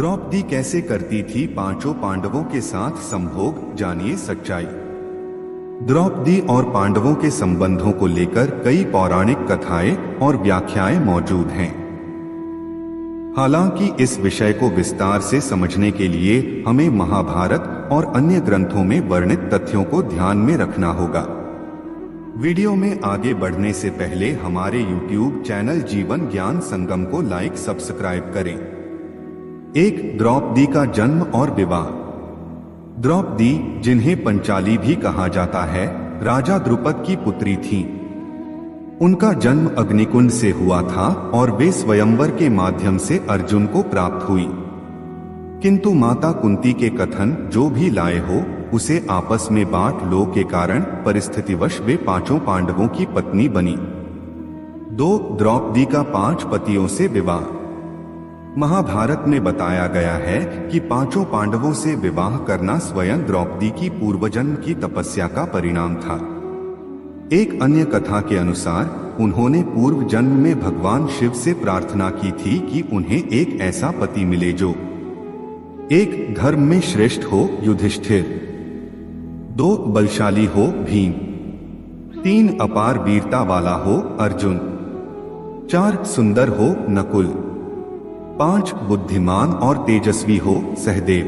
द्रौपदी कैसे करती थी पांचों पांडवों के साथ संभोग, जानिए सच्चाई। द्रौपदी और पांडवों के संबंधों को लेकर कई पौराणिक कथाएं और व्याख्याएं मौजूद हैं। हालांकि इस विषय को विस्तार से समझने के लिए हमें महाभारत और अन्य ग्रंथों में वर्णित तथ्यों को ध्यान में रखना होगा। वीडियो में आगे बढ़ने से पहले हमारे YouTube चैनल जीवन ज्ञान संगम को लाइक सब्सक्राइब करें। 1. द्रौपदी का जन्म और विवाह। द्रौपदी, जिन्हें पंचाली भी कहा जाता है, राजा द्रुपद की पुत्री थीं। उनका जन्म अग्निकुंड से हुआ था और वे स्वयंवर के माध्यम से अर्जुन को प्राप्त हुई। किंतु माता कुंती के कथन जो भी लाए हो उसे आपस में बांट लो के कारण परिस्थितिवश वे पांचों पांडवों की पत्नी बनी। 2. द्रौपदी का 5 पतियों से विवाह। महाभारत में बताया गया है कि पांचों पांडवों से विवाह करना स्वयं द्रौपदी की पूर्वजन्म की तपस्या का परिणाम था। एक अन्य कथा के अनुसार उन्होंने पूर्व जन्म में भगवान शिव से प्रार्थना की थी कि उन्हें एक ऐसा पति मिले जो 1. धर्म में श्रेष्ठ हो, युधिष्ठिर। 2. बलशाली हो, भीम। 3. अपार वीरता वाला हो, अर्जुन। 4. सुंदर हो, नकुल। 5. बुद्धिमान और तेजस्वी हो, सहदेव।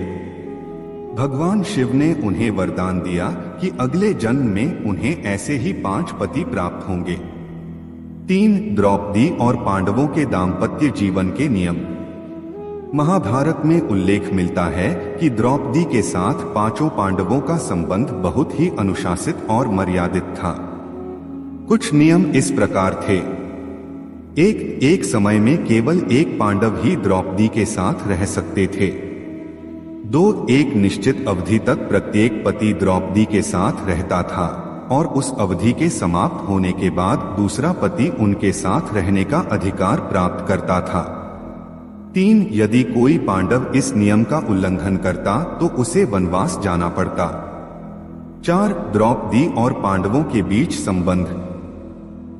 भगवान शिव ने उन्हें वरदान दिया कि अगले जन्म में उन्हें ऐसे ही 5 पति प्राप्त होंगे। 3. द्रौपदी और पांडवों के दाम्पत्य जीवन के नियम। महाभारत में उल्लेख मिलता है कि द्रौपदी के साथ पांचों पांडवों का संबंध बहुत ही अनुशासित और मर्यादित था। कुछ नियम इस प्रकार थे। एक समय में केवल एक पांडव ही द्रौपदी के साथ रह सकते थे। 2. एक निश्चित अवधि तक प्रत्येक पति द्रौपदी के साथ रहता था और उस अवधि के समाप्त होने के बाद दूसरा पति उनके साथ रहने का अधिकार प्राप्त करता था। 3. यदि कोई पांडव इस नियम का उल्लंघन करता तो उसे वनवास जाना पड़ता। 4. द्रौपदी और पांडवों के बीच संबंध।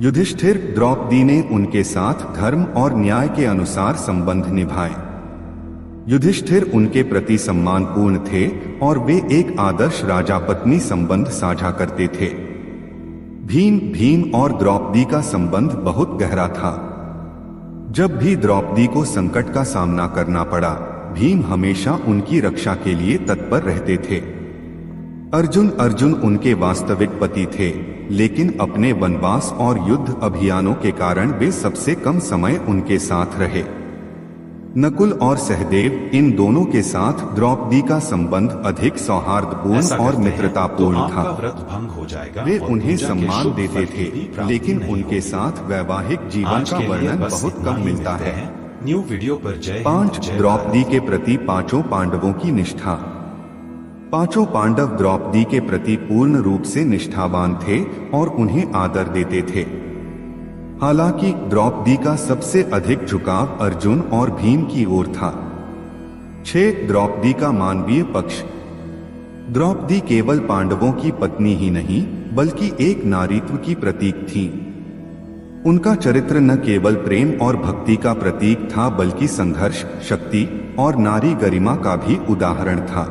युधिष्ठिर, द्रौपदी ने उनके साथ धर्म और न्याय के अनुसार संबंध निभाए। युधिष्ठिर उनके प्रति सम्मानपूर्ण थे और वे एक आदर्श राजा पत्नी संबंध साझा करते थे। भीम और द्रौपदी का संबंध बहुत गहरा था। जब भी द्रौपदी को संकट का सामना करना पड़ा, भीम हमेशा उनकी रक्षा के लिए तत्पर रहते थे। अर्जुन उनके वास्तविक पति थे, लेकिन अपने वनवास और युद्ध अभियानों के कारण वे सबसे कम समय उनके साथ रहे। नकुल और सहदेव, इन दोनों के साथ द्रौपदी का संबंध अधिक सौहार्दपूर्ण और मित्रतापूर्ण था। वे उन्हें सम्मान देते थे, लेकिन उनके साथ वैवाहिक जीवन का वर्णन बहुत कम मिलता है। न्यू वीडियो पर जय। 5. द्रौपदी के प्रति पांचों पांडवों की निष्ठा। पांचों पांडव द्रौपदी के प्रति पूर्ण रूप से निष्ठावान थे और उन्हें आदर देते थे। हालांकि द्रौपदी का सबसे अधिक झुकाव अर्जुन और भीम की ओर था। 6. द्रौपदी का मानवीय पक्ष। द्रौपदी केवल पांडवों की पत्नी ही नहीं बल्कि एक नारीत्व की प्रतीक थी। उनका चरित्र न केवल प्रेम और भक्ति का प्रतीक था बल्कि संघर्ष, शक्ति और नारी गरिमा का भी उदाहरण था।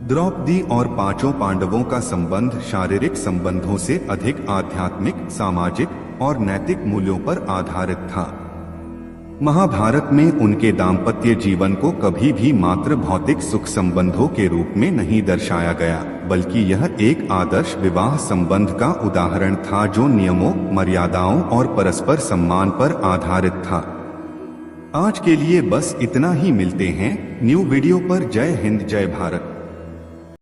द्रौपदी और पांचों पांडवों का संबंध शारीरिक संबंधों से अधिक आध्यात्मिक, सामाजिक और नैतिक मूल्यों पर आधारित था। महाभारत में उनके दाम्पत्य जीवन को कभी भी मात्र भौतिक सुख संबंधों के रूप में नहीं दर्शाया गया, बल्कि यह एक आदर्श विवाह संबंध का उदाहरण था जो नियमों, मर्यादाओं और परस्पर सम्मान पर आधारित था। आज के लिए बस इतना ही। मिलते हैं न्यू वीडियो पर। जय हिंद, जय भारत।